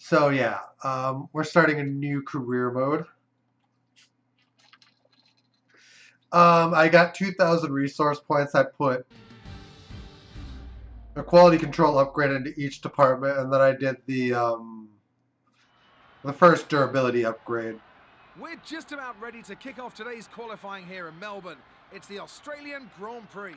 So yeah, we're starting a new career mode. I got 2,000 resource points. I put a quality control upgrade into each department, and then I did the first durability upgrade. We're just about ready to kick off today's qualifying here in Melbourne. It's the Australian Grand Prix.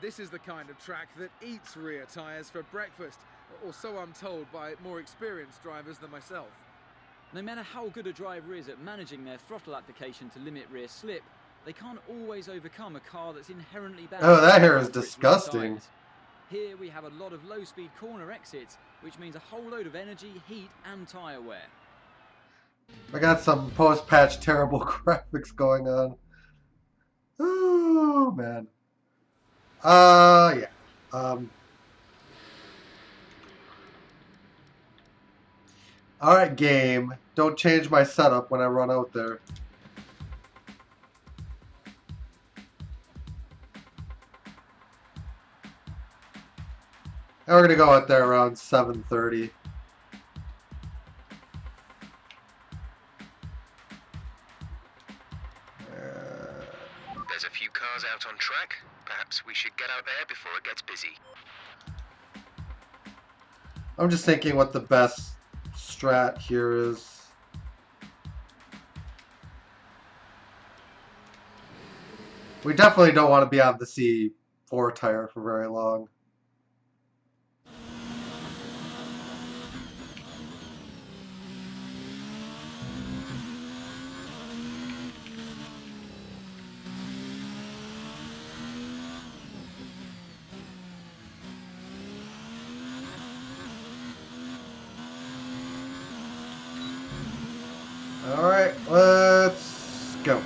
This is the kind of track that eats rear tyres for breakfast, or so I'm told by more experienced drivers than myself. No matter how good a driver is at managing their throttle application to limit rear slip, they can't always overcome a car that's inherently bad. Oh, that hair is disgusting. Here we have a lot of low-speed corner exits, which means a whole load of energy, heat and tyre wear. I got some post-patch terrible graphics going on. Oh man. Yeah. All right, game. Don't change my setup when I run out there. And we're gonna go out there around 7:30. There's a few cars out on track. Perhaps we should get out there before it gets busy. I'm just thinking what the best strat here is. We definitely don't want to be on the C4 tire for very long. All right, let's go.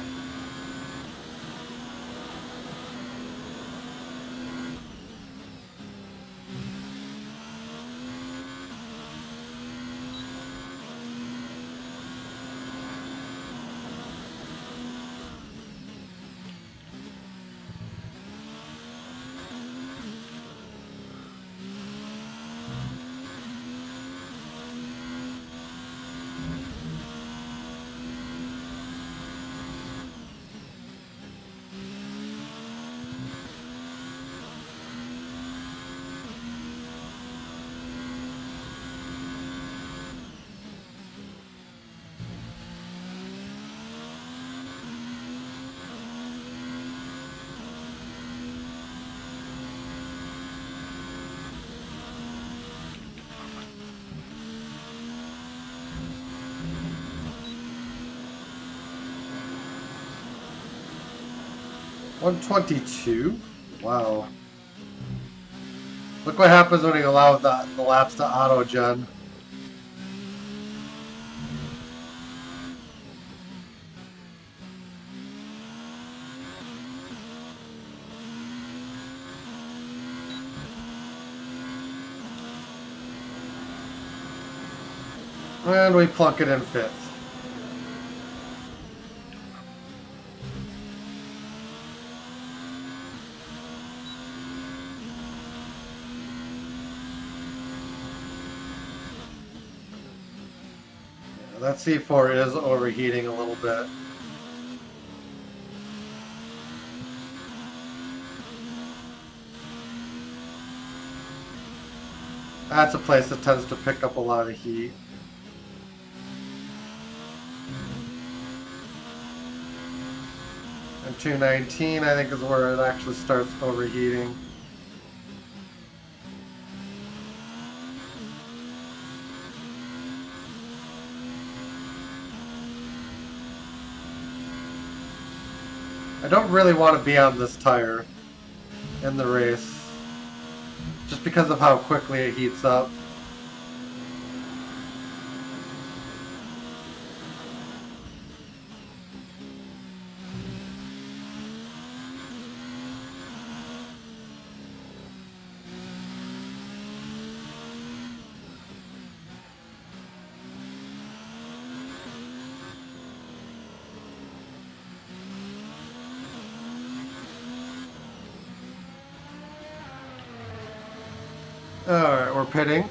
$122. Wow. Look what happens when you allow the laps to auto-gen. And we plunk it in fifth. That C4 is overheating a little bit. That's a place that tends to pick up a lot of heat. And 219, I think, is where it actually starts overheating. I don't really want to be on this tire in the race, just because of how quickly it heats up. Alright, we're pitting.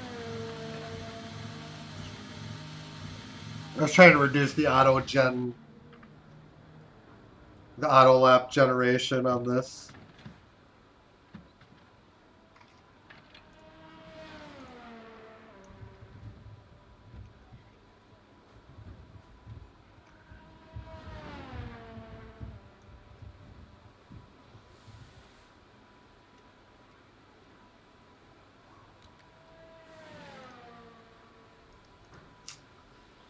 I was trying to reduce the auto lap generation on this.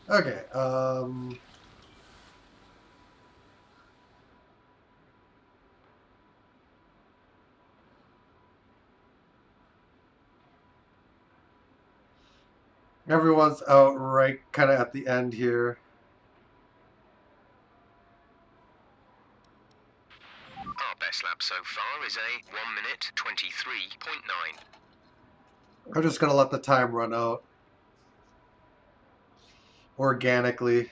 Okay, everyone's out right kind of at the end here. Our best lap so far is a 1 minute 23.9. I'm just gonna let the time run out organically.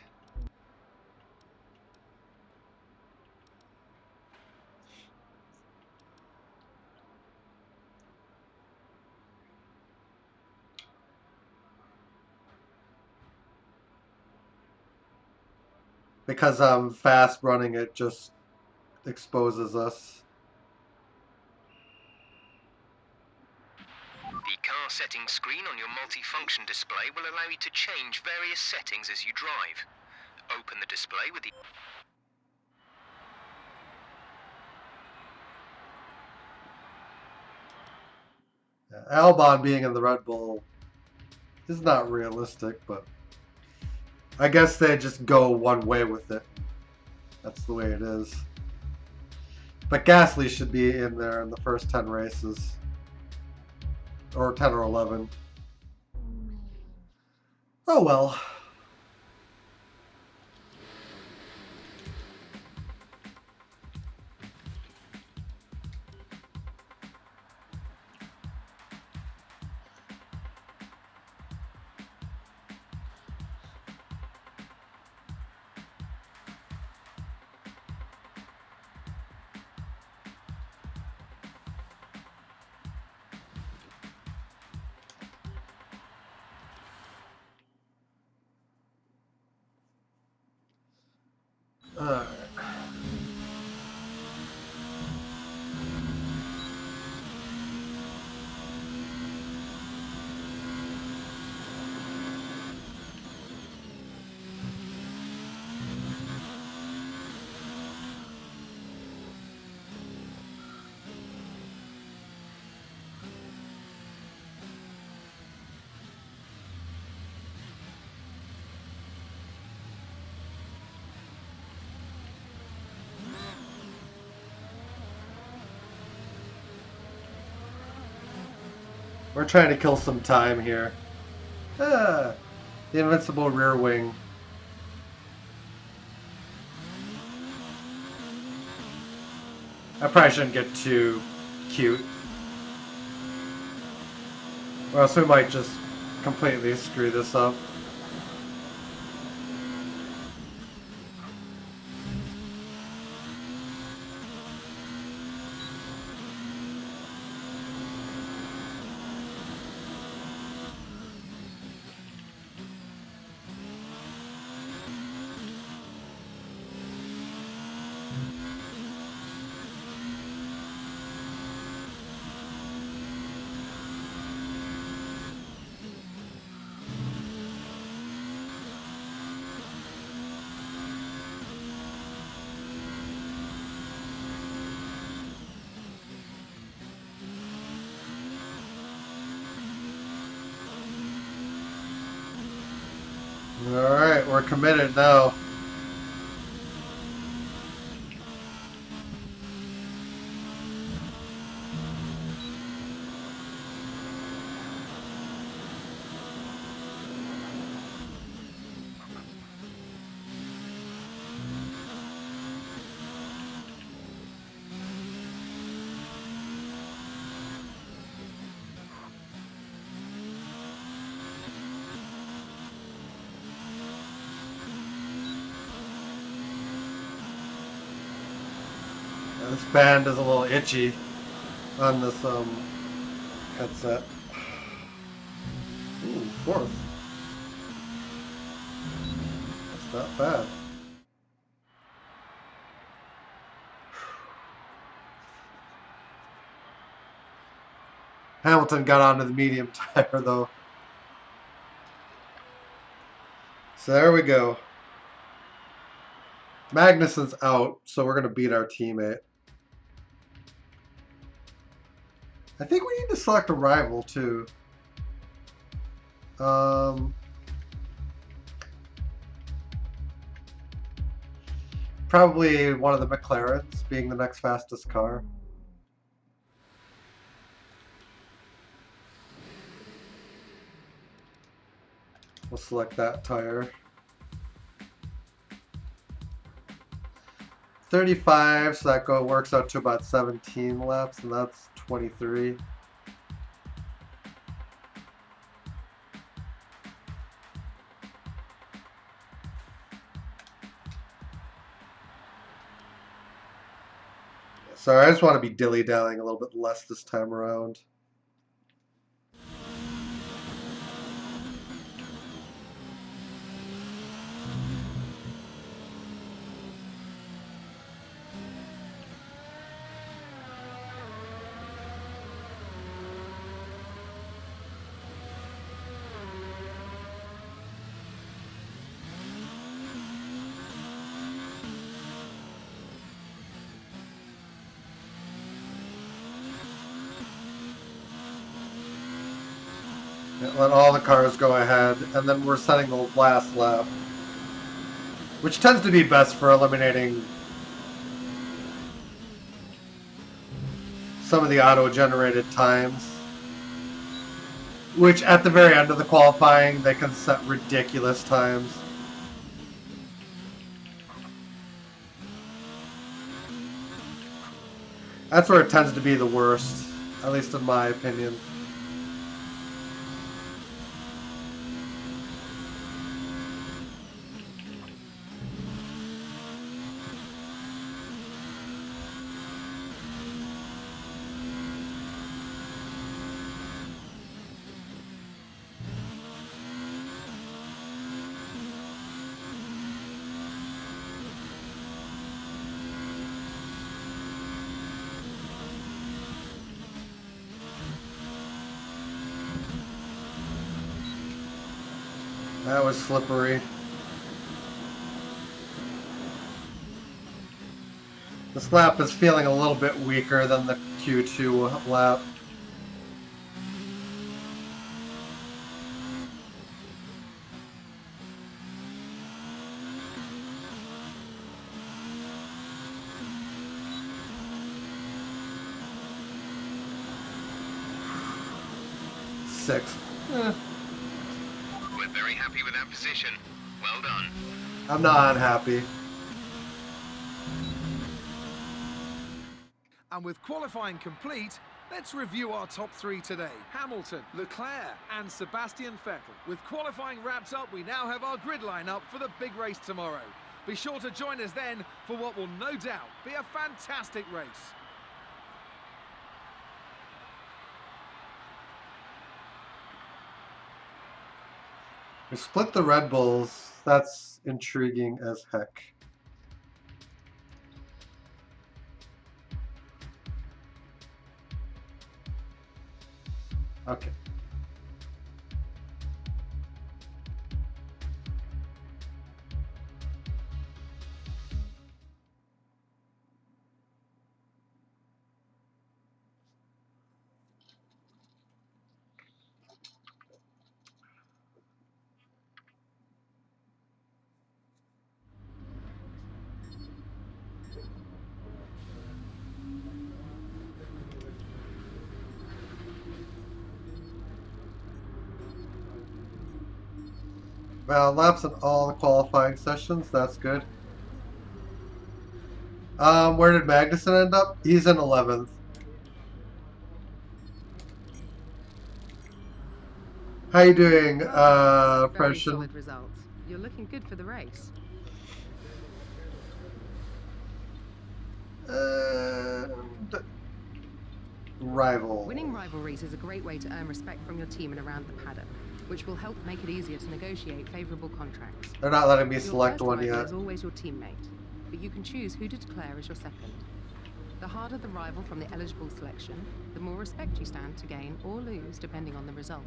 Because I'm fast running, it just exposes us. The car settings screen on your multi-function display will allow you to change various settings as you drive. Open the display with the... Albon being in the Red Bull is not realistic, but I guess they just go one way with it. That's the way it is. But Gasly should be in there in the first 10 races. Or 10 or 11. Oh well. Alright. We're trying to kill some time here. Ah, the invincible rear wing. I probably shouldn't get too cute. Or else we might just completely screw this up. Alright, we're committed now. This band is a little itchy on this headset. Ooh, fourth. That's not bad. Hamilton got onto the medium tire though. So there we go. Magnussen's out, so we're going to beat our teammate. I think we need to select a rival too. Probably one of the McLarens being the next fastest car. We'll select that tire. 35, so that works out to about 17 laps, and that's 23. Sorry, I just want to be dilly-dallying a little bit less this time around. Let all the cars go ahead, and then we're setting the last lap, which tends to be best for eliminating some of the auto-generated times, which at the very end of the qualifying, they can set ridiculous times. That's where it tends to be the worst, at least in my opinion. That was slippery. This lap is feeling a little bit weaker than the Q2 lap. Sixth. We're very happy with that position. Well done. I'm not unhappy. And with qualifying complete, let's review our top three today. Hamilton, Leclerc and Sebastian Vettel. With qualifying wrapped up, we now have our grid lineup for the big race tomorrow. Be sure to join us then for what will no doubt be a fantastic race. We split the Red Bulls. That's intriguing as heck. Okay. Well, laps in all the qualifying sessions. That's good. Where did Magnussen end up? He's in 11th. How you doing, Very Pression? solid result. You're looking good for the race. And rival. Winning rivalries is a great way to earn respect from your team and around the paddock. which will help make it easier to negotiate favourable contracts. They're not letting me Your select first one rival yet. is always your teammate, but you can choose who to declare as your second. The harder the rival from the eligible selection, the more respect you stand to gain or lose depending on the result.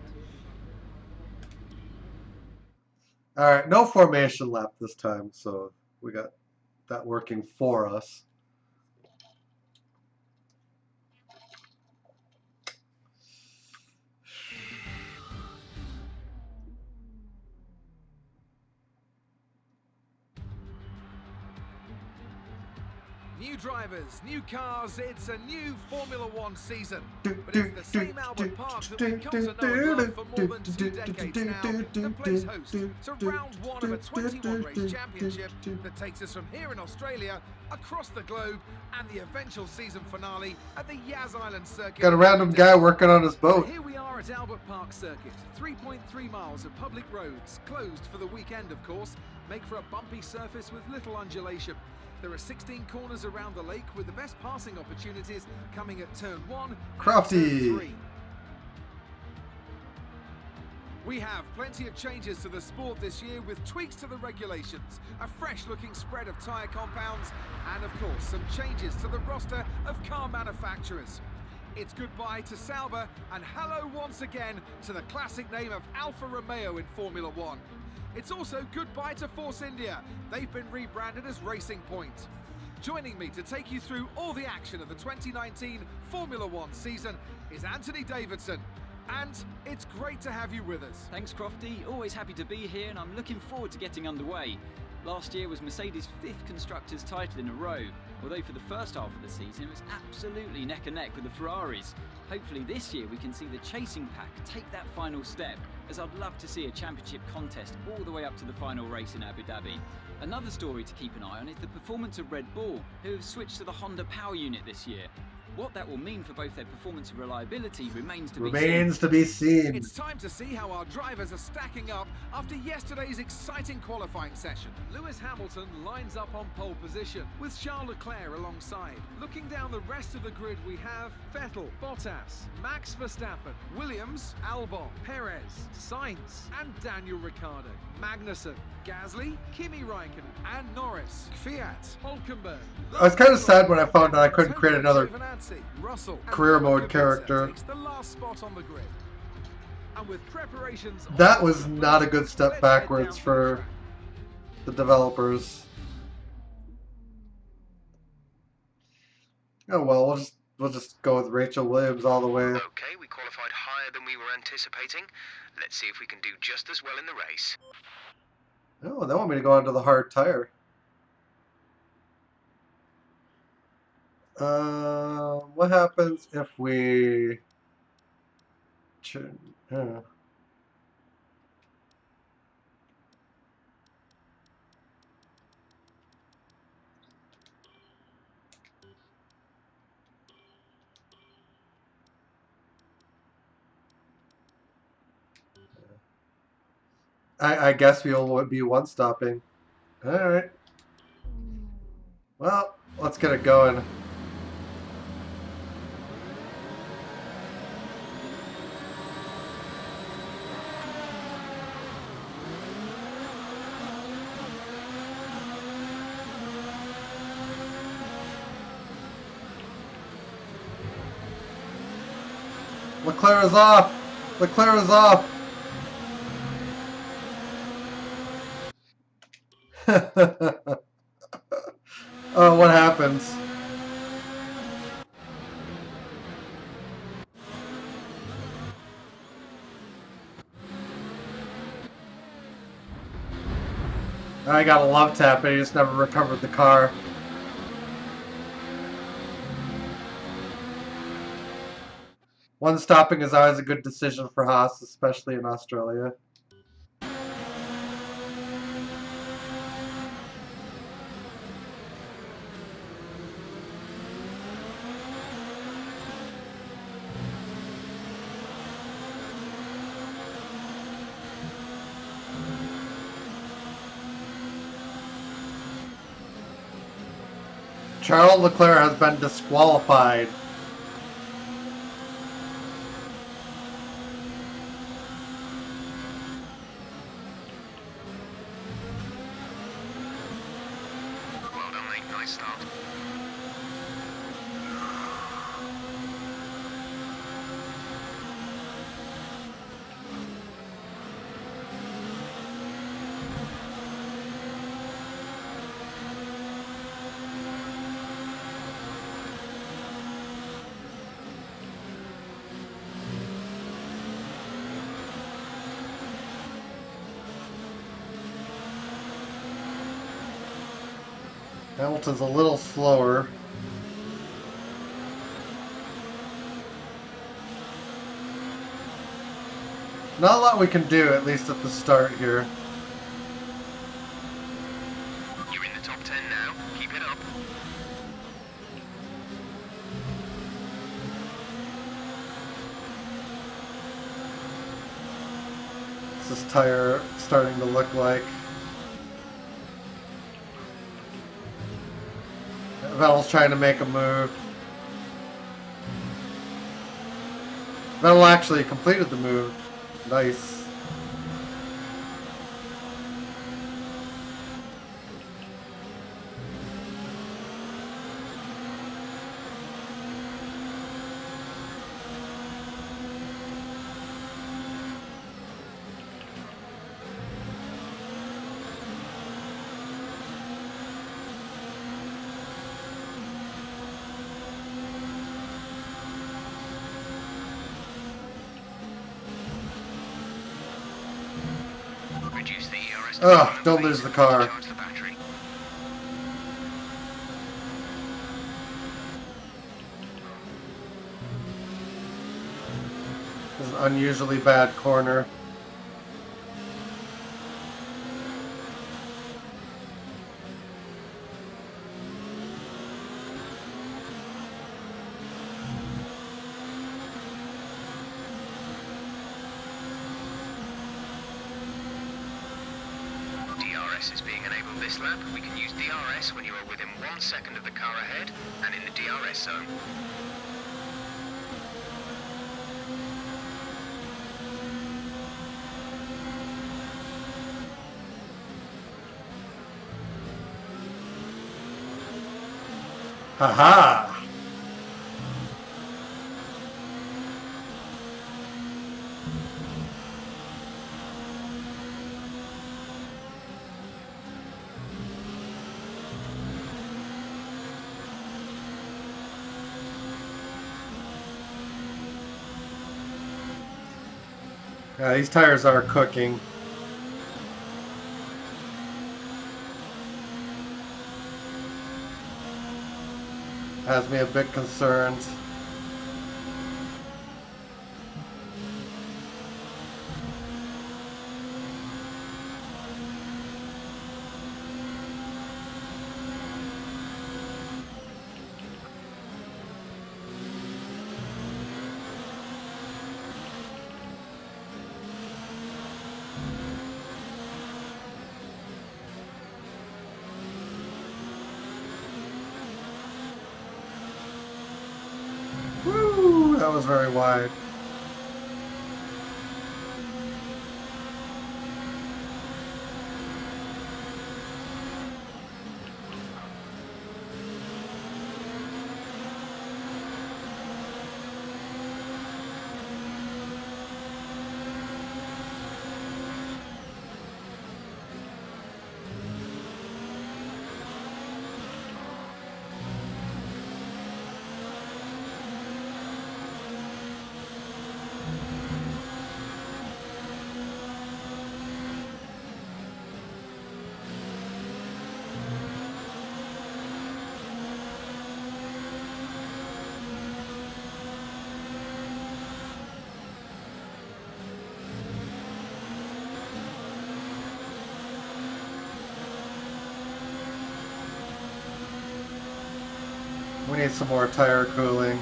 Alright, no formation lap this time, so we got that working for us. New drivers, new cars, it's a new Formula One season. But it's the same Albert Park that we've come to know and love for more than 2 decades now that plays host to round 1 of a 21-race championship that takes us from here in Australia across the globe and the eventual season finale at the Yas Island circuit. Got a random guy working on his boat. So here we are at Albert Park Circuit. 3.3 miles of public roads, closed for the weekend of course, make for a bumpy surface with little undulation. There are 16 corners around the lake with the best passing opportunities coming at turn 1 and Crafty. turn 3. We have plenty of changes to the sport this year with tweaks to the regulations, a fresh looking spread of tyre compounds and of course some changes to the roster of car manufacturers. It's goodbye to Sauber and hello once again to the classic name of Alfa Romeo in Formula One. It's also goodbye to Force India. They've been rebranded as Racing Point. Joining me to take you through all the action of the 2019 Formula One season is Anthony Davidson. And it's great to have you with us. Thanks, Crofty. Always happy to be here, and I'm looking forward to getting underway. Last year was Mercedes' 5th Constructors' title in a row, although for the first half of the season it was absolutely neck and neck with the Ferraris. Hopefully this year we can see the chasing pack take that final step, as I'd love to see a championship contest all the way up to the final race in Abu Dhabi. Another story to keep an eye on is the performance of Red Bull, who have switched to the Honda power unit this year. What that will mean for both their performance and reliability remains to be seen. It's time to see how our drivers are stacking up after yesterday's exciting qualifying session. Lewis Hamilton lines up on pole position with Charles Leclerc alongside. Looking down the rest of the grid we have Vettel, Bottas, Max Verstappen, Williams, Albon, Perez, Sainz and Daniel Ricciardo, Magnussen, Gasly, Kimi Raikkonen and Norris, Fiat, Hulkenberg. I was kind of sad when I found out I couldn't create another Russell career mode character. Takes the last spot on the grid. And with preparations That was not a good step backwards for the developers. Oh well, we'll just go with Rachel Williams all the way. Okay, we qualified higher than we were anticipating. Let's see if we can do just as well in the race. Oh, they want me to go onto the hard tire. What happens if we... I guess we'll be one-stopping. Alright. Well, let's get it going. Leclerc is off! Leclerc is off! Oh, what happens? I got a love tap, but he just never recovered the car. One stopping is always a good decision for Haas, especially in Australia. Charles Leclerc has been disqualified. Hamilton's a little slower. Not a lot we can do, at least at the start here. You're in the top 10 now. Keep it up. What's this tire starting to look like? Vettel's trying to make a move. Vettel actually completed the move. Nice. Reduce the ERS. Ugh, don't lose the car. Charge the battery. This is an unusually bad corner. DRS is being enabled this lap. We can use DRS when you are within 1 second of the car ahead and in the DRS zone. Haha! Yeah, these tires are cooking. Has me a bit concerned. Woo! That was very wide. We need some more tire cooling.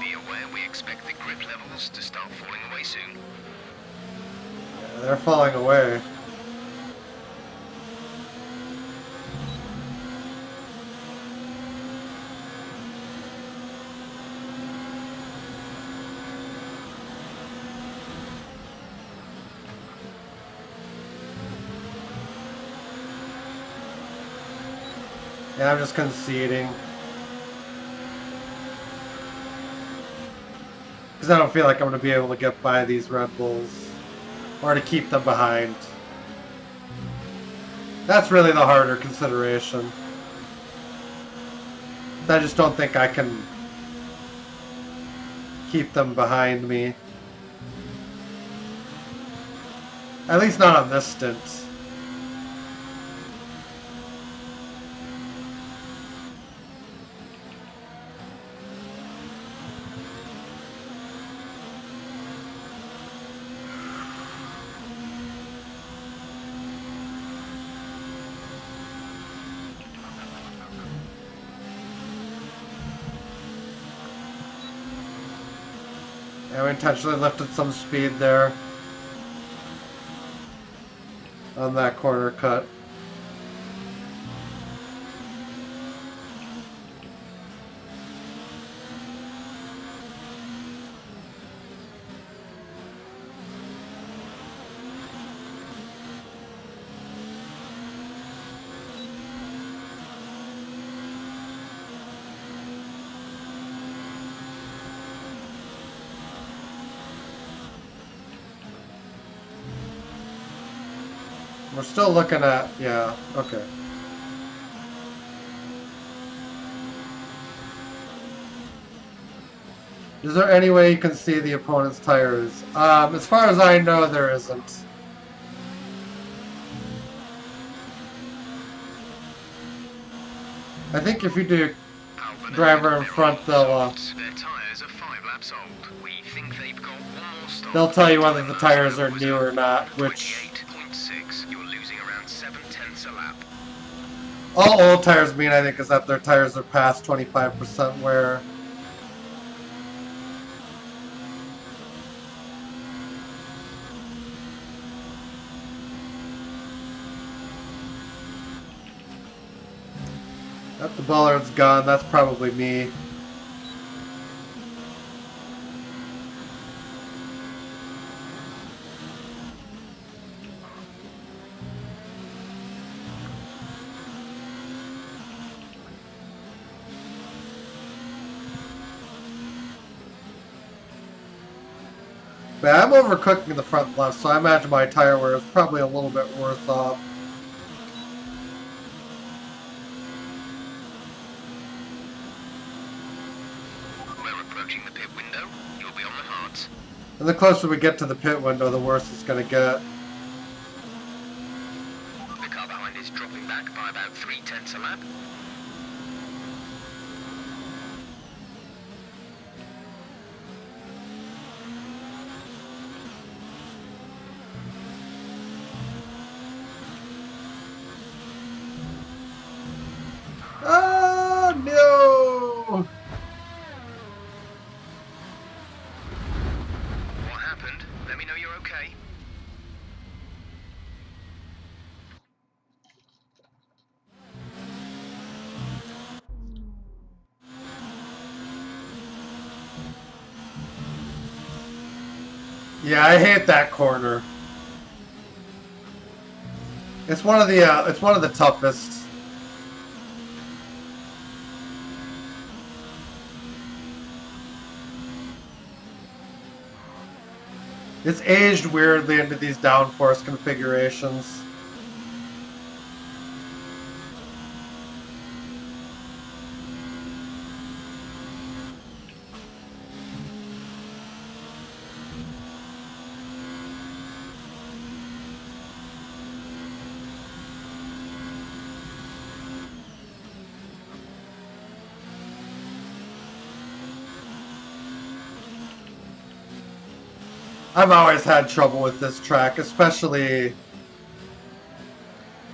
Be aware we expect the grip levels to start falling away soon. Yeah, they're falling away. Yeah, I'm just conceding. Because I don't feel like I'm going to be able to get by these Red Bulls. or to keep them behind. That's really the harder consideration. I just don't think I can keep them behind me. At least not on this stint. I intentionally lifted some speed there on that corner cut. We're still looking at, yeah, okay. Is there any way you can see the opponent's tires? As far as I know, there isn't. I think if you do driver in front, Their tyres are 5 laps old. We think they've got one more stop. they'll tell you whether the tires are new or not, which 28.6. You're losing around 7/10 a lap. all old tires mean, I think, is that their tires are past 25% wear. That the bollard's gone, that's probably me. But I'm overcooking the front left, so I imagine my tire wear is probably a little bit worse off. We're approaching the pit window. You'll be on the hards. And the closer we get to the pit window, the worse it's going to get. The car behind is dropping back by about 3/10 a lap. Oh, no! What happened? Let me know you're okay. Yeah, I hate that corner. It's one of the toughest. It's aged weirdly into these downforce configurations. I've always had trouble with this track, especially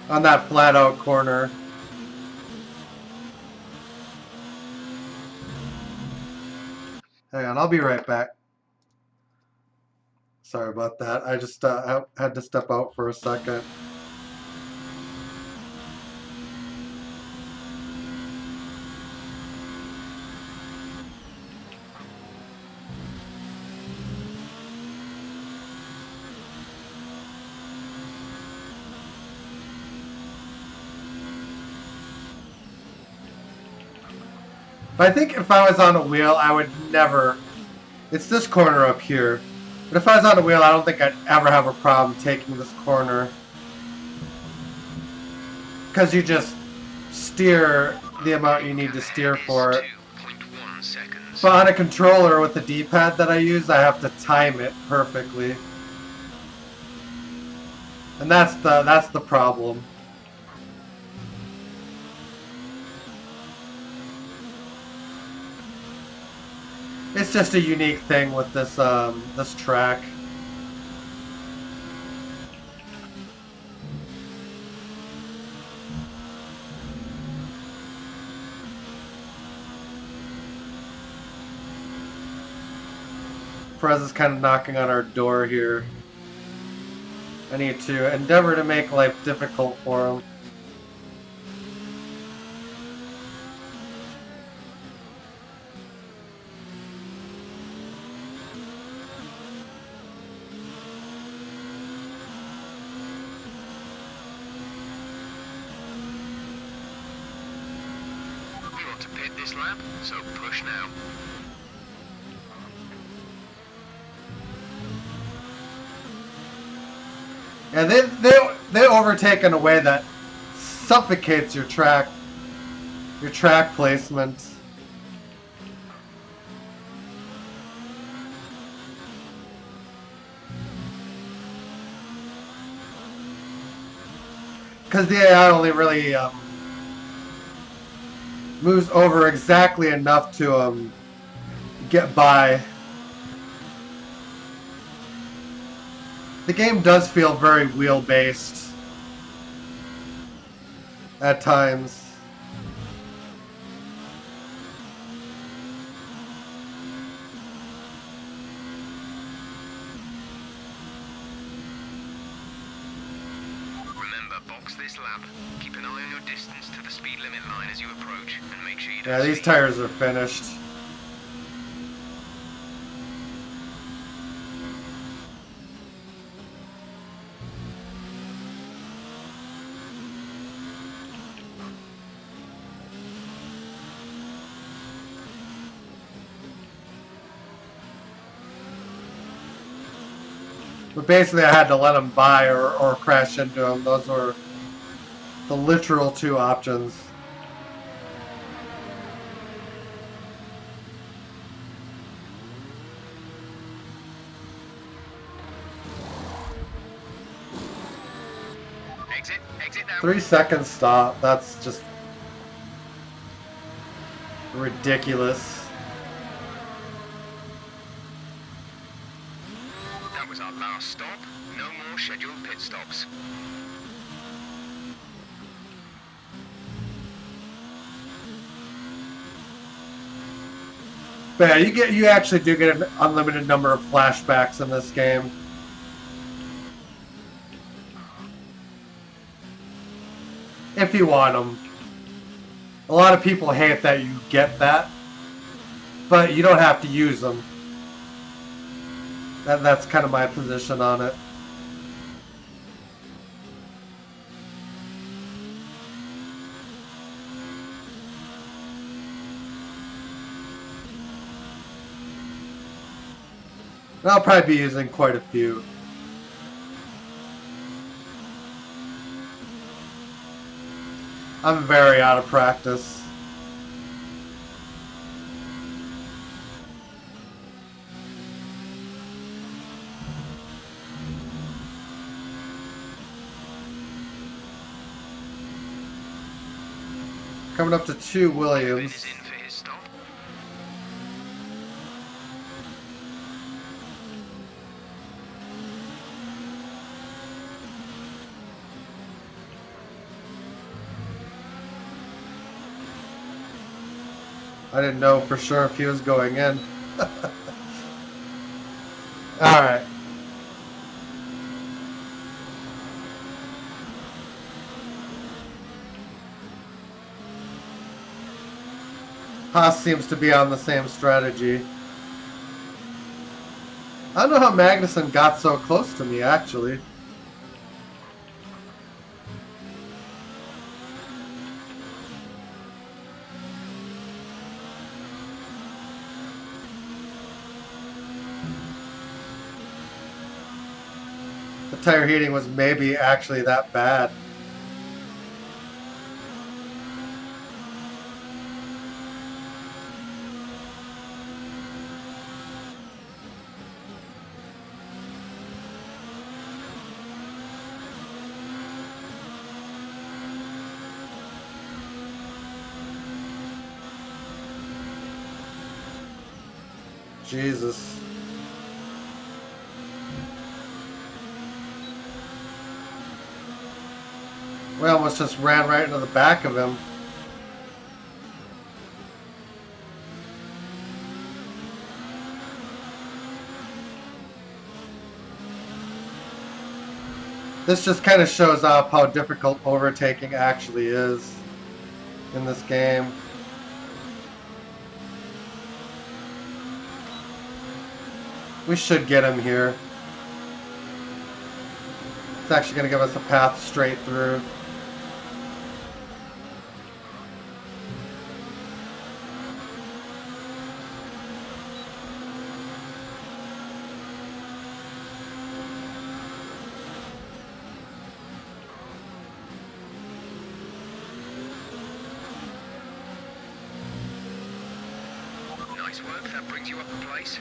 on that flat out corner. Hang on, I'll be right back. Sorry about that. I just had to step out for a second. But I think if I was on a wheel, I would never... It's this corner up here. But if I was on the wheel, I don't think I'd ever have a problem taking this corner. Because you just steer the amount you need to steer for it. 2.1 seconds. But on a controller with the D-pad that I use, I have to time it perfectly. And that's the problem. It's just a unique thing with this this track. Perez is kind of knocking on our door here. I need to endeavor to make life difficult for him. You want to pit this lap, so push now. Yeah, they overtake in a way that suffocates your track placement. Because the AI only really moves over exactly enough to get by. The game does feel very wheel-based at times. Remember, box this lap. Keep an eye on your distance to the speed limit line as you approach, and make sure you don't Yeah, these speed. tires are finished. But basically I had to let him by or crash into him. Those were the literal two options. Exit now. 3 seconds stop. That's just ridiculous. That was our last stop. No more scheduled pit stops. But yeah, you actually do get an unlimited number of flashbacks in this game. If you want them. A lot of people hate that you get that, but you don't have to use them. That's kind of my position on it. And I'll probably be using quite a few. I'm very out of practice. Coming up to 2 David Williams. is in for his stop. I didn't know for sure if he was going in. Alright. Haas seems to be on the same strategy. I don't know how Magnussen got so close to me, actually. tire heating was maybe actually that bad. Jesus. We almost just ran right into the back of him. This just kind of shows off how difficult overtaking actually is in this game. We should get him here. It's actually going to give us a path straight through. Nice work, that brings you up a place.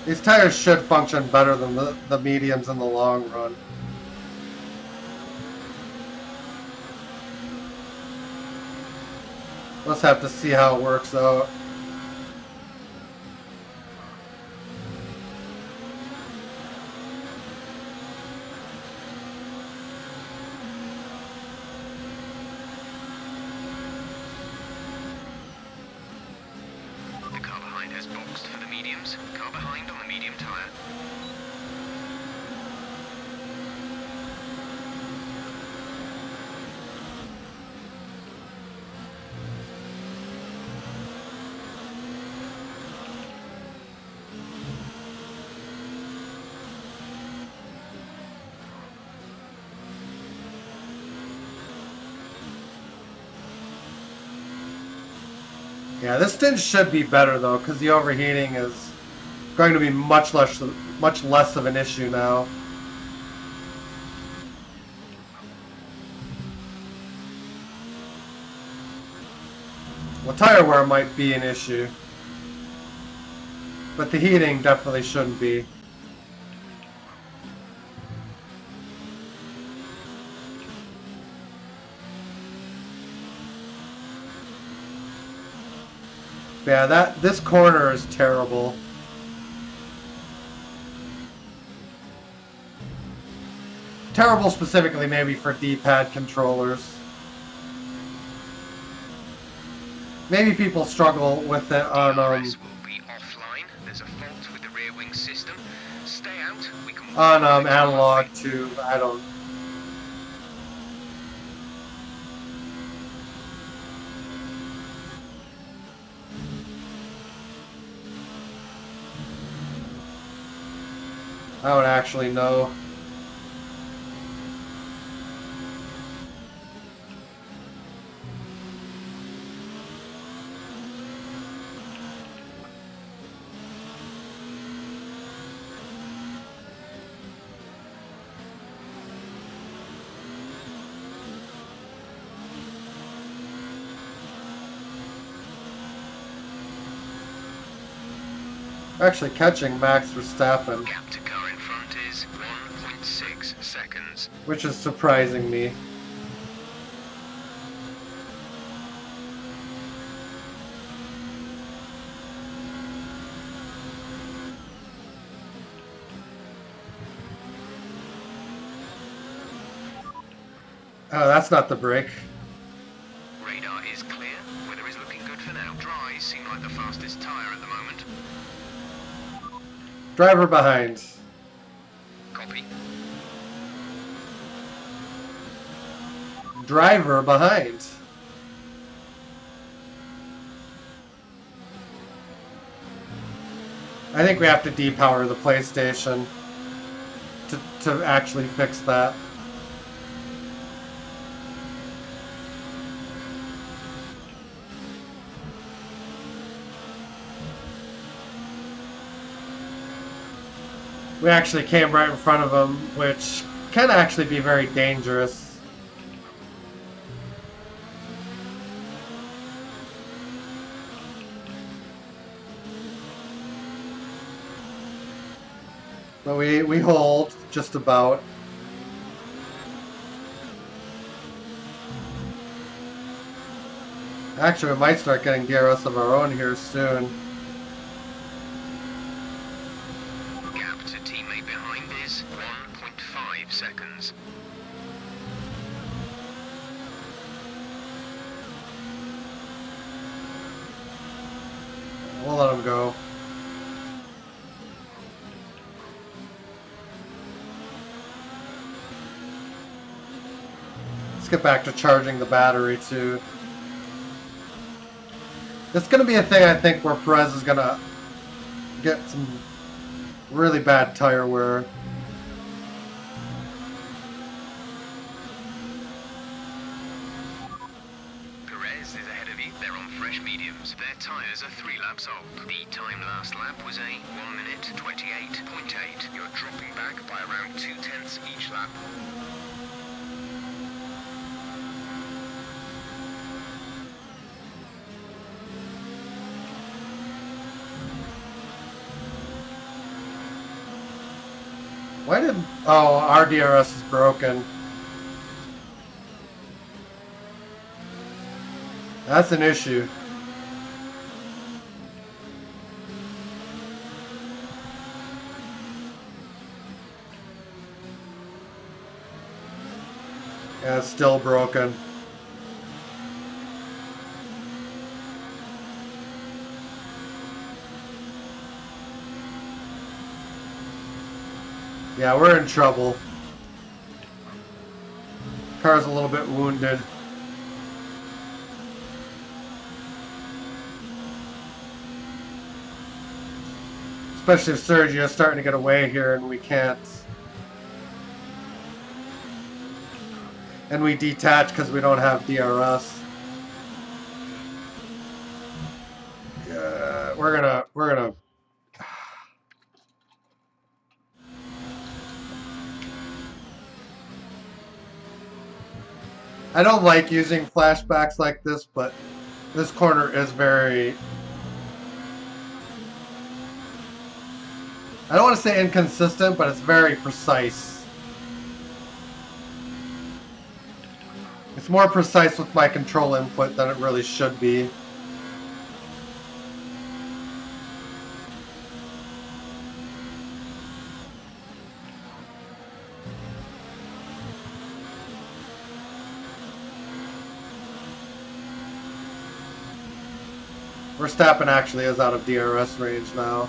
These tires should function better than the mediums in the long run. Let's have to see how it works out. The car behind has boxed for the mediums. Car behind on the medium tyre. Yeah, this stint should be better though, because the overheating is going to be much less of an issue now. Well, tire wear might be an issue, but the heating definitely shouldn't be. Yeah, this corner is terrible. Terrible specifically maybe for D-pad controllers. Maybe people struggle with it on DRS will be offline. There's a fault with the rear wing system. Stay out. We can analog too. I don't. I don't actually know. Actually catching Max Verstappen, Gap to car in front is 1.6 seconds. which is surprising me. Oh, that's not the brake. Radar is clear. Weather is looking good for now. Dries seem like the fastest tyre at the moment. Driver behind. Copy. Driver behind. I think we have to depower the PlayStation to actually fix that. We actually came right in front of him, which can actually be very dangerous. But we hold just about. Actually, we might start getting DRS of our own here soon. Gap to teammate behind is 1.5 seconds. We'll let him go. Let's get back to charging the battery too. It's going to be a thing, I think, where Perez is going to get some really bad tire wear. Perez is ahead of you. They're on fresh mediums. Their tyres are 3 laps old. The time last lap was a 1 minute 28.8. You're dropping back by around 0.2 each lap. Why did... Oh, our DRS is broken. That's an issue. Yeah, it's still broken. Yeah, we're in trouble. Car's a little bit wounded. Especially if Sergio's starting to get away here and we can't. And we detach because we don't have DRS. Yeah, we're gonna. I don't like using flashbacks like this, but this corner is very... I don't want to say inconsistent, but it's very precise. It's more precise with my control input than it really should be. Verstappen actually is out of DRS range now.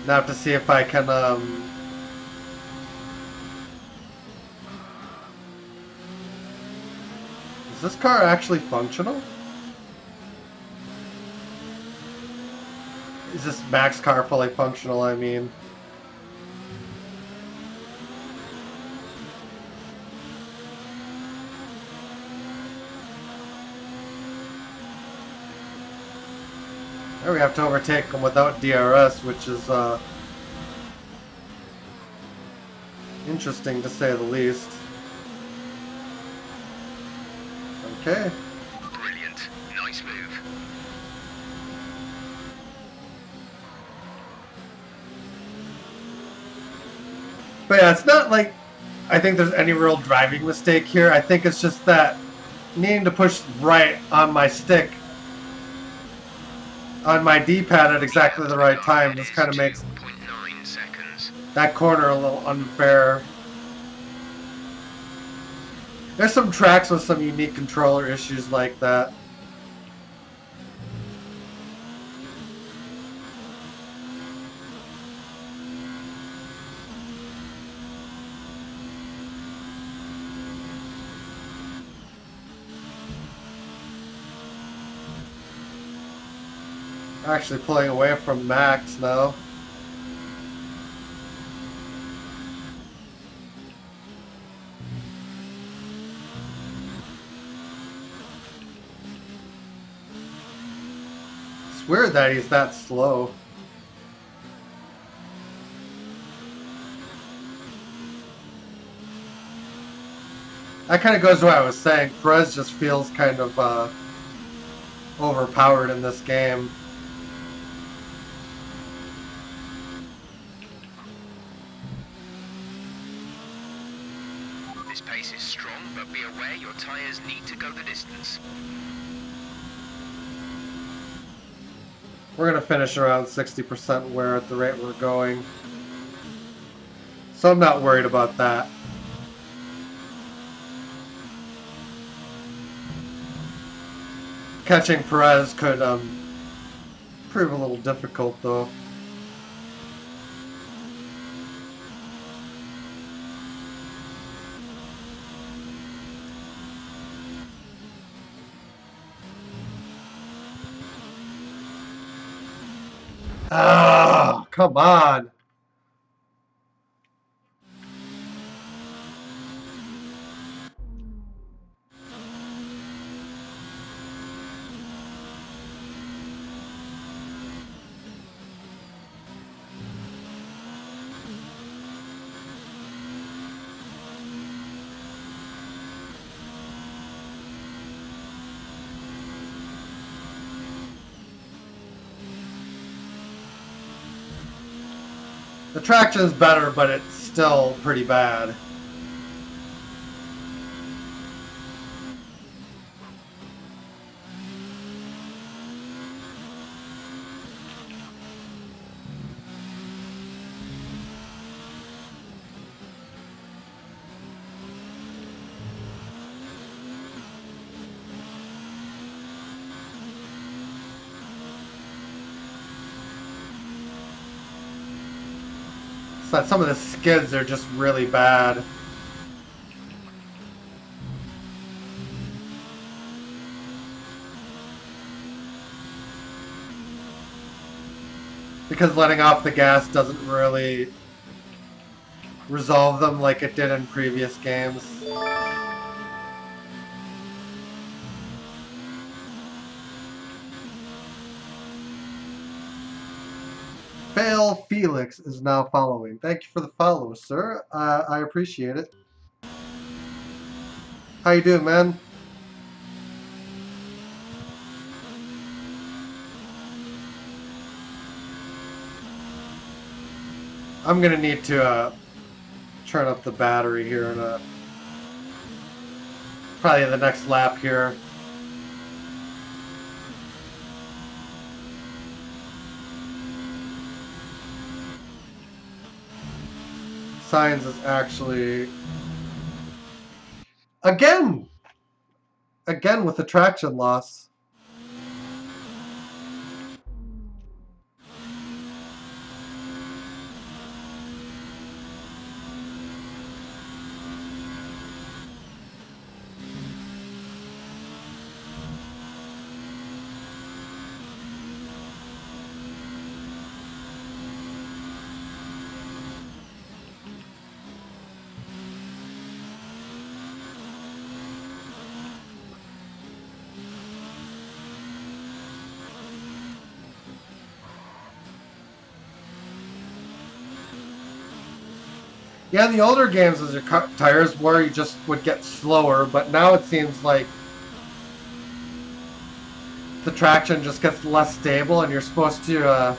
Now I have to see if I can, Is this car actually functional? Is this Max car fully functional, I mean? There we have to overtake them without DRS, which is interesting to say the least. Okay. Brilliant. Nice move. But yeah, it's not like I think there's any real driving mistake here. I think it's just that needing to push right on my stick, on my D-pad at exactly the right time, just kind of makes 2.9 seconds. that corner a little unfair. There's some tracks with some unique controller issues like that. Actually pulling away from Max now. It's weird that he's that slow. That kind of goes to what I was saying. Perez just feels kind of overpowered in this game. This pace is strong, but be aware your tyres need to go the distance. We're going to finish around 60% wear at the rate we're going. So I'm not worried about that. Catching Perez could prove a little difficult though. Ah, come on. The traction's better, but it's still pretty bad. So some of the skids are just really bad. Because letting off the gas doesn't really resolve them like it did in previous games. Fail Felix is now following. Thank you for the follow, sir. I appreciate it. How you doing, man? I'm gonna need to turn up the battery here in probably the next lap here. Signs is actually again with the traction loss. Yeah, in the older games, as your tires were, you just would get slower, but now it seems like the traction just gets less stable, and you're supposed to.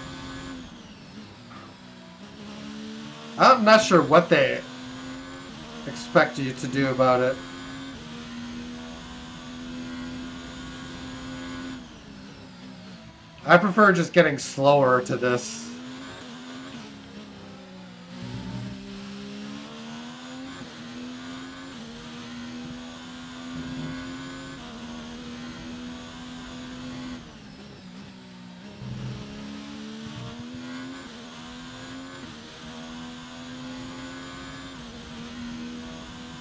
I'm not sure what they expect you to do about it. I prefer just getting slower to this.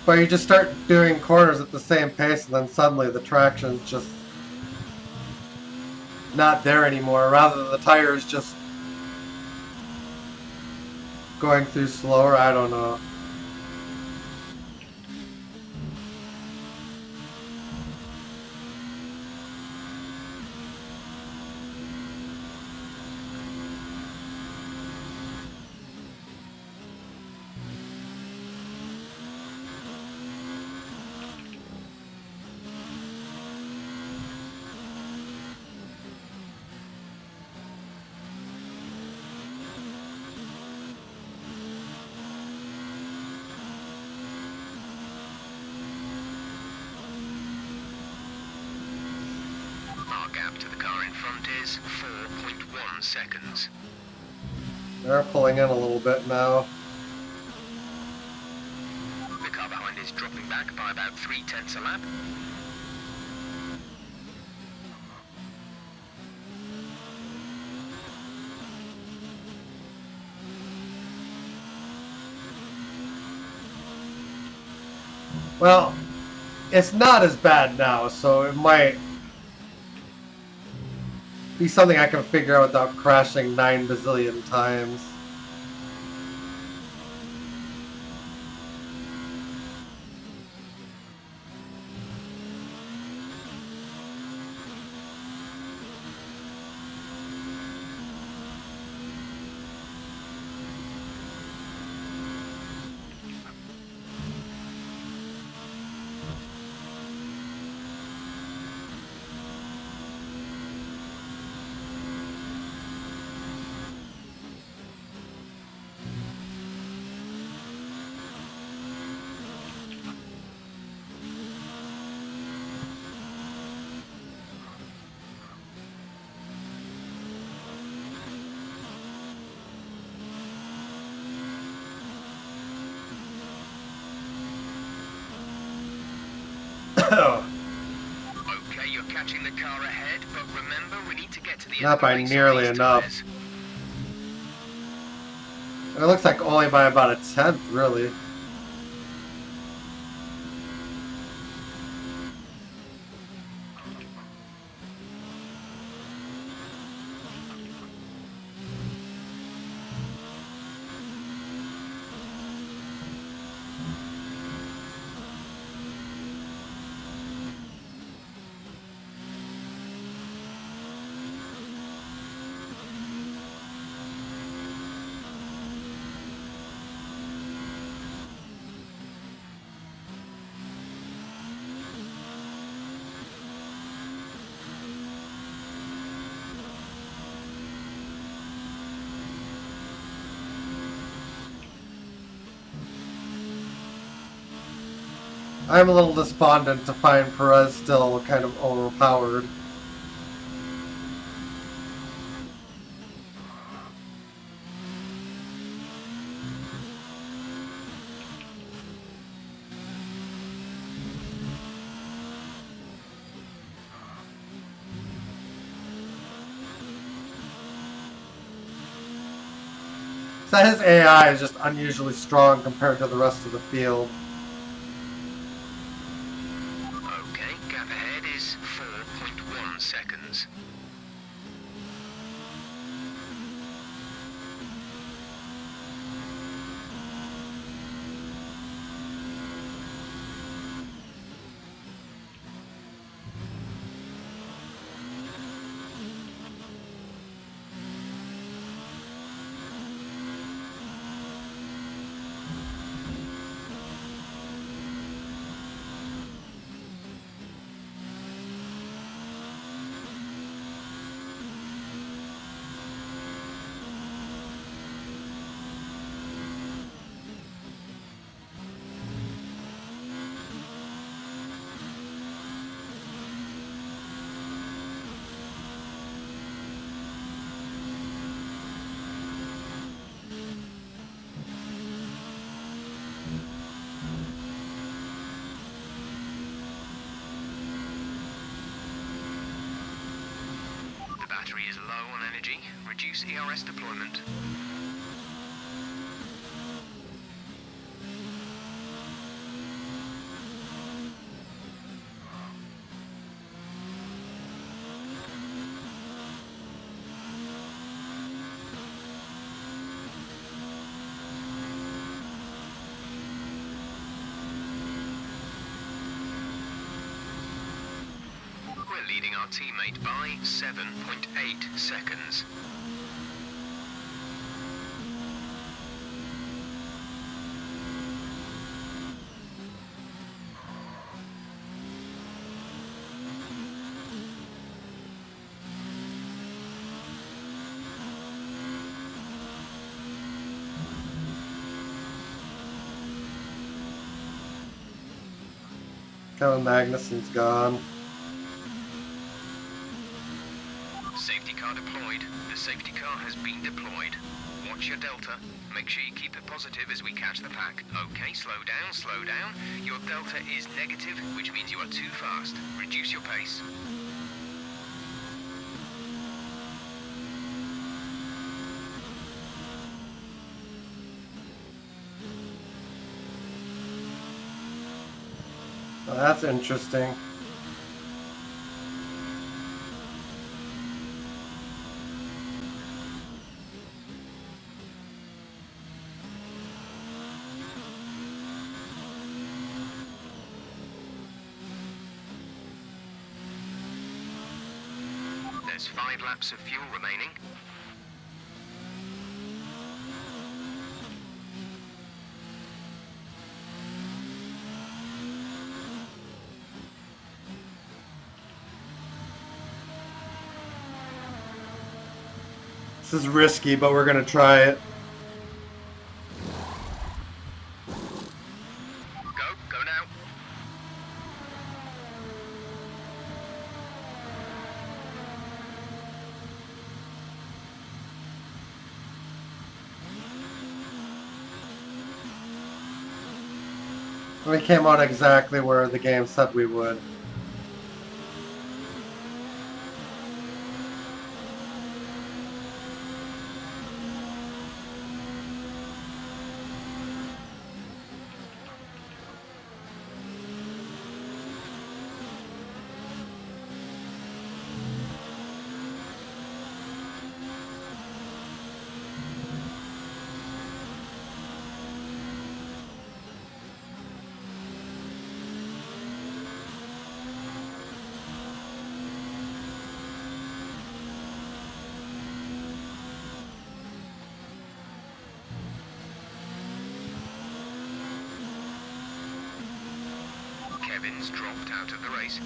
But you just start doing corners at the same pace, and then suddenly the traction's just not there anymore. Rather than the tires just going through slower, I don't know. lap to the car in front is 4.1 seconds. They're pulling in a little bit now. The car behind is dropping back by about 0.3 a lap. Well, it's not as bad now, so it might be something I can figure out without crashing 9 bazillion times. Okay, you're catching the car ahead, but remember we need to get to the end Not of the by race nearly on these enough. tyres. It looks like only by about a 10th, really. I'm a little despondent to find Perez still kind of overpowered. So his AI is just unusually strong compared to the rest of the field. Okay, gap ahead is 4.1 seconds. The battery is low on energy. Reduce ERS deployment. We're leading our teammate by 7.8 seconds. Kevin Magnuson's gone. deployed. The safety car has been deployed. Watch your delta. Make sure you keep it positive as we catch the pack. Okay, slow down, slow down. Your delta is negative, which means you are too fast. Reduce your pace. Well, that's interesting. There's 5 laps of fuel remaining. This is risky, but we're gonna try it. Go now. We came out exactly where the game said we would. Kevin's dropped out of the race.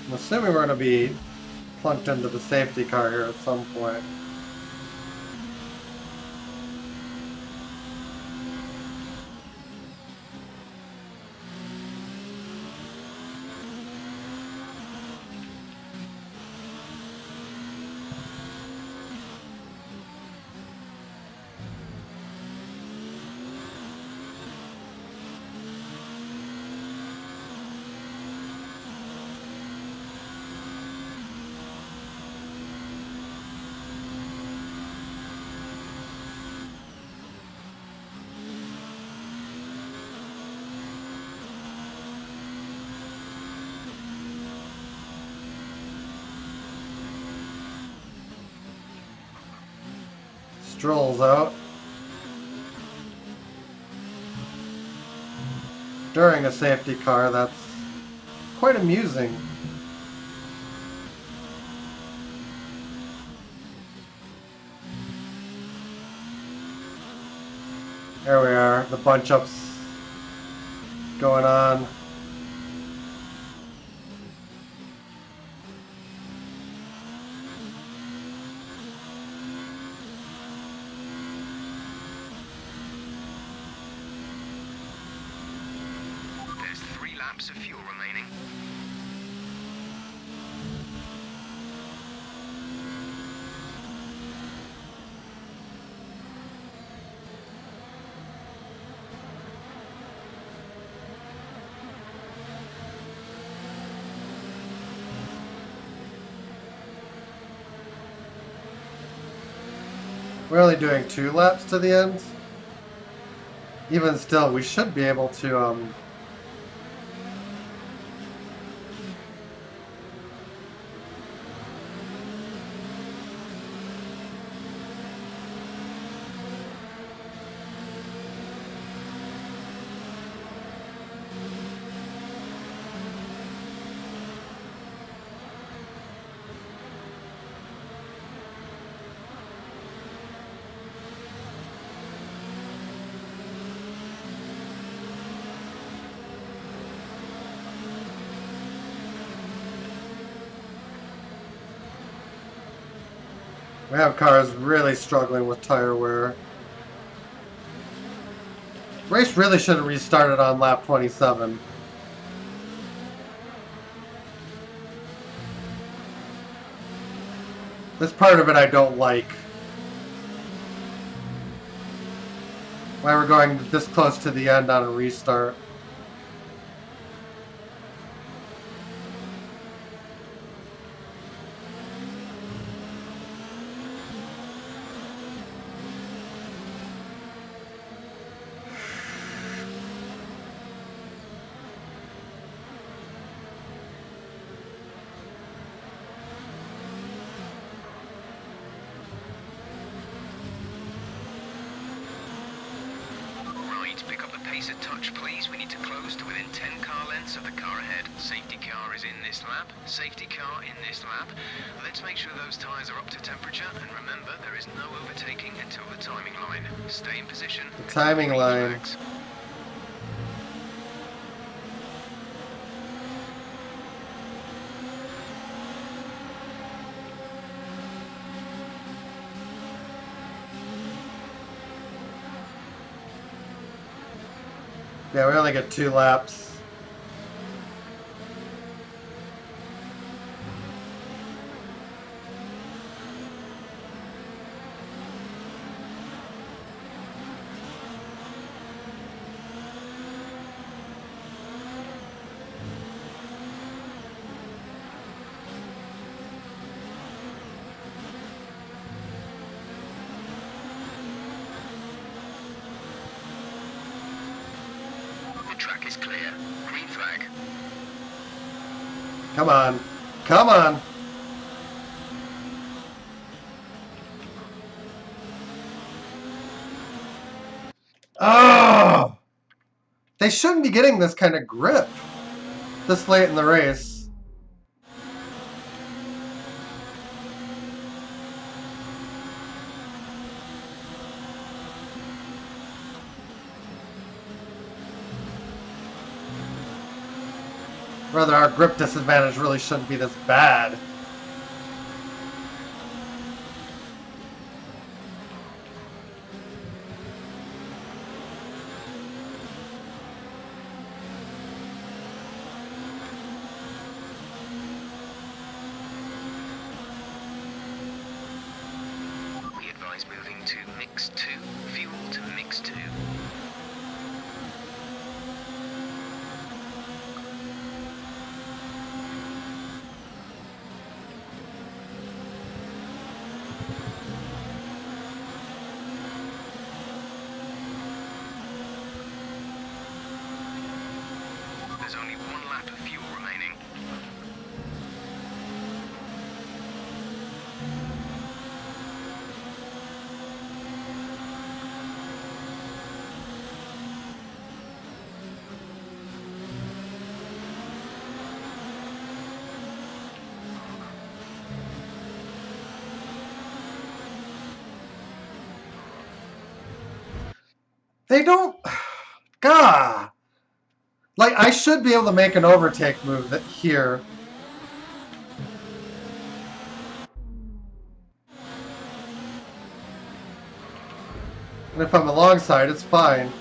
I'm assuming we're gonna be plunked into the safety car here at some point. Strolls out during a safety car. That's quite amusing. There we are, the bunch ups going on. There's 3 laps of fuel remaining. We're only doing 2 laps to the end. Even still, we should be able to we have cars really struggling with tire wear. Race really should have restarted on lap 27. This part of it I don't like. Why we're going this close to the end on a restart. Pick up the pace a touch, please. We need to close to within 10 car lengths of the car ahead. Safety car is in this lap. Safety car in this lap. Let's make sure those tyres are up to temperature, and remember, there is no overtaking until the timing line. Stay in position. The timing line. Flags. Yeah, we only get 2 laps. Track is clear. Green flag. Come on. Come on. Oh! They shouldn't be getting this kind of grip this late in the race. Rather, our grip disadvantage really shouldn't be this bad. We advise moving to mix 2. Fuel to mix 2. There's only 1 lap of fuel remaining. They don't... Gah! Like, I should be able to make an overtake move here. And if I'm alongside, it's fine.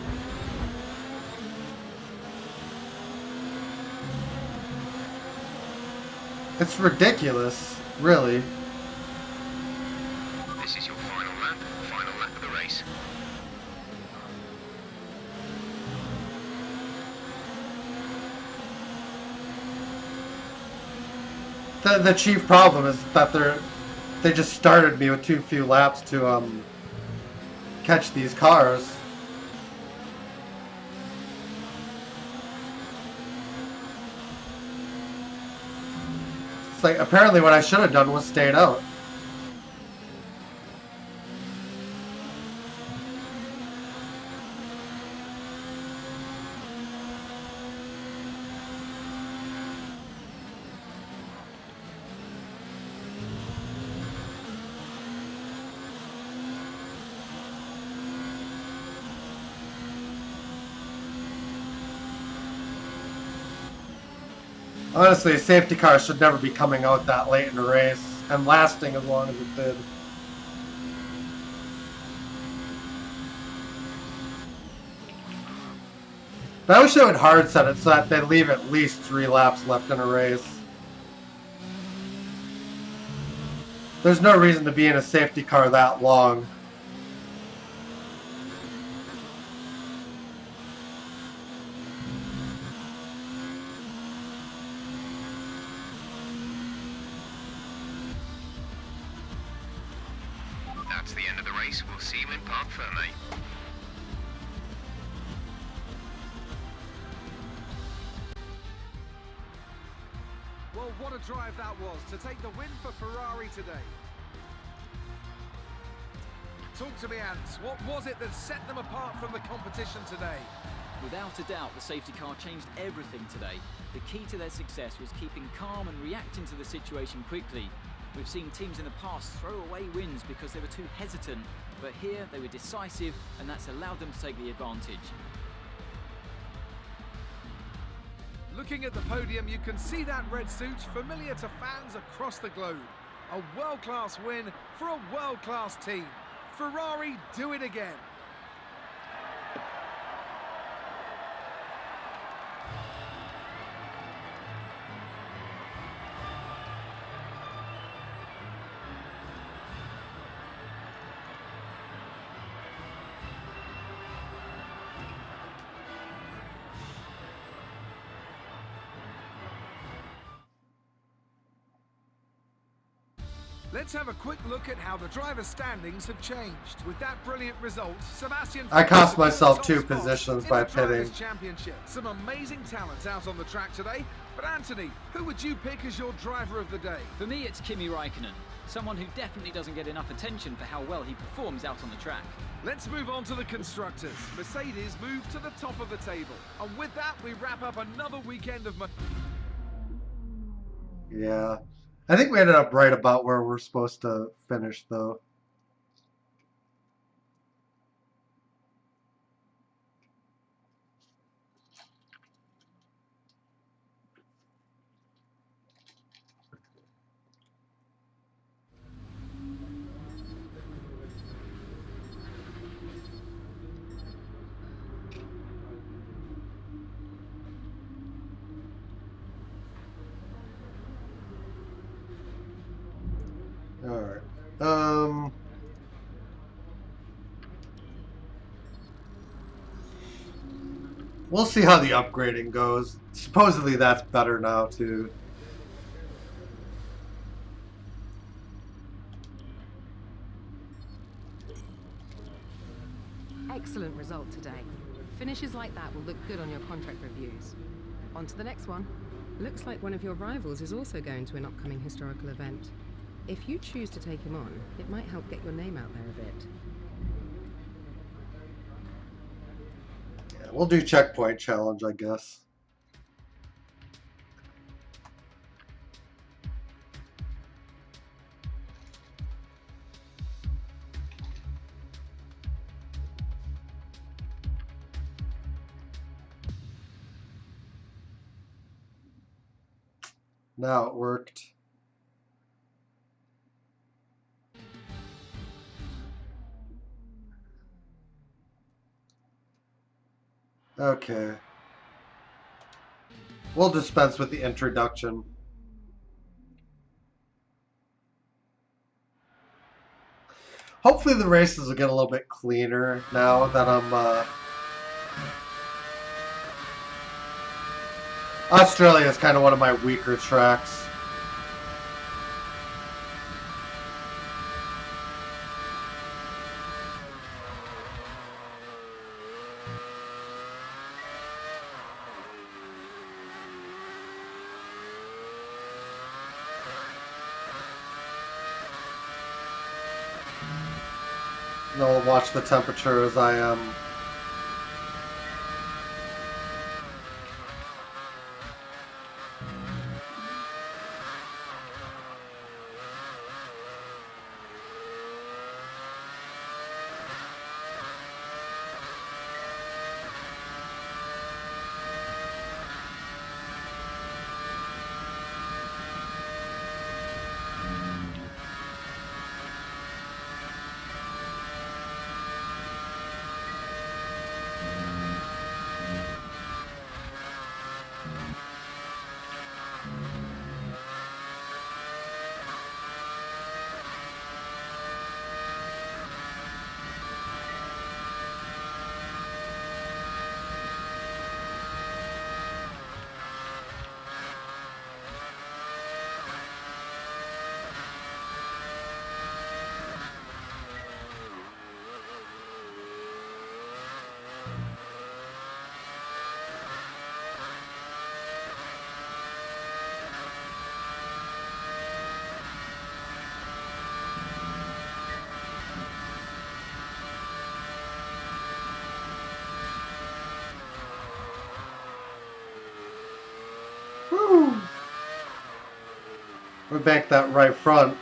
It's ridiculous, really. This is your final lap of the race. The chief problem is that they just started me with too few laps to catch these cars. It's like, apparently what I should have done was stayed out. Honestly, a safety car should never be coming out that late in a race and lasting as long as it did. But I wish they would hard set it so that they leave at least 3 laps left in a race. There's no reason to be in a safety car that long. That's the end of the race. We'll see you in Parc Fermé. Well, what a drive that was to take the win for Ferrari today. Talk to me, Ants. What was it that set them apart from the competition today? Without a doubt, the safety car changed everything today. The key to their success was keeping calm and reacting to the situation quickly. We've seen teams in the past throw away wins because they were too hesitant, but here they were decisive, and that's allowed them to take the advantage. Looking at the podium, you can see that red suit familiar to fans across the globe. A world-class win for a world-class team. Ferrari do it again. Let's have a quick look at how the driver's standings have changed. With that brilliant result, Sebastian I cost Vettel myself top 2 spot positions in by the Drivers' pitting. Championship. Some amazing talent out on the track today. But Anthony, who would you pick as your driver of the day? For me, it's Kimi Raikkonen, someone who definitely doesn't get enough attention for how well he performs out on the track. Let's move on to the constructors. Mercedes moved to the top of the table. And with that, we wrap up another weekend of... Yeah. I think we ended up right about where we're supposed to finish, though. Alright. We'll see how the upgrading goes. Supposedly that's better now, too. Excellent result today. Finishes like that will look good on your contract reviews. On to the next one. Looks like one of your rivals is also going to an upcoming historical event. If you choose to take him on, it might help get your name out there a bit. Yeah, we'll do checkpoint challenge, I guess. Now it worked. Okay. We'll dispense with the introduction. Hopefully the races will get a little bit cleaner now that I'm... Australia is kind of one of my weaker tracks. No, watch the temperature as I am. We bank that right front.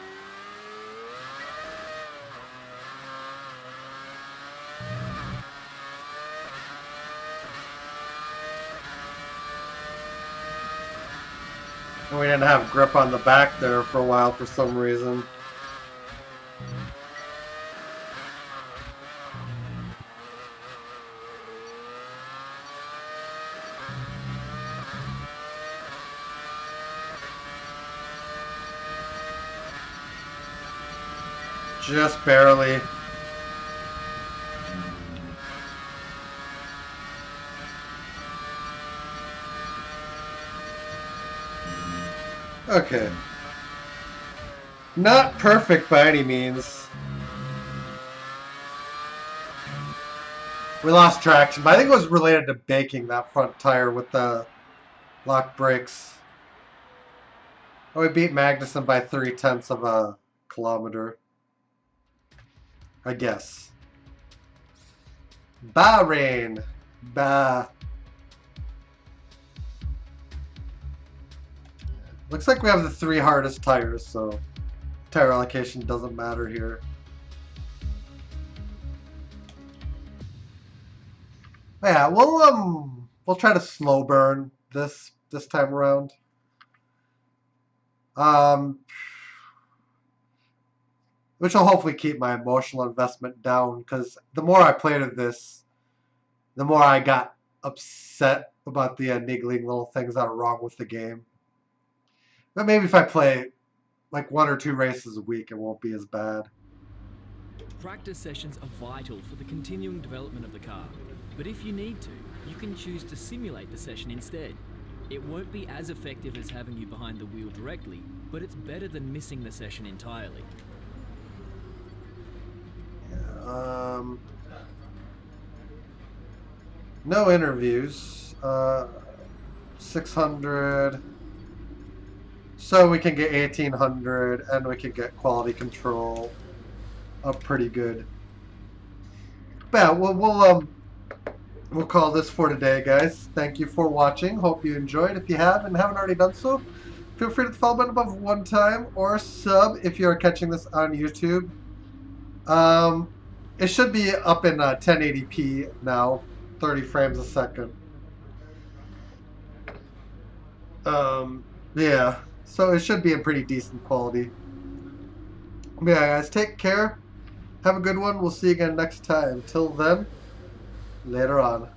And we didn't have grip on the back there for a while for some reason. Just barely. Okay. Not perfect by any means. We lost traction, but I think it was related to baking that front tire with the lock brakes. Oh, we beat Magnussen by 0.3 of a kilometer. I guess. Bahrain. Bah. Looks like we have the 3 hardest tires, so tire allocation doesn't matter here. Yeah, we'll try to slow burn this time around. Which will hopefully keep my emotional investment down, because the more I played with this, the more I got upset about the niggling little things that are wrong with the game. But maybe if I play like 1 or 2 races a week, it won't be as bad. Practice sessions are vital for the continuing development of the car, but if you need to, you can choose to simulate the session instead. It won't be as effective as having you behind the wheel directly, but it's better than missing the session entirely. No interviews. 600. So we can get 1800, and we can get quality control up pretty good. But yeah, we'll call this for today, guys. Thank you for watching. Hope you enjoyed. If you have and haven't already done so, feel free to hit the follow button above one time, or sub if you are catching this on YouTube. It should be up in 1080p now, 30 frames a second. Yeah, so it should be in pretty decent quality. But yeah, guys, take care. Have a good one. We'll see you again next time. Till then, later on.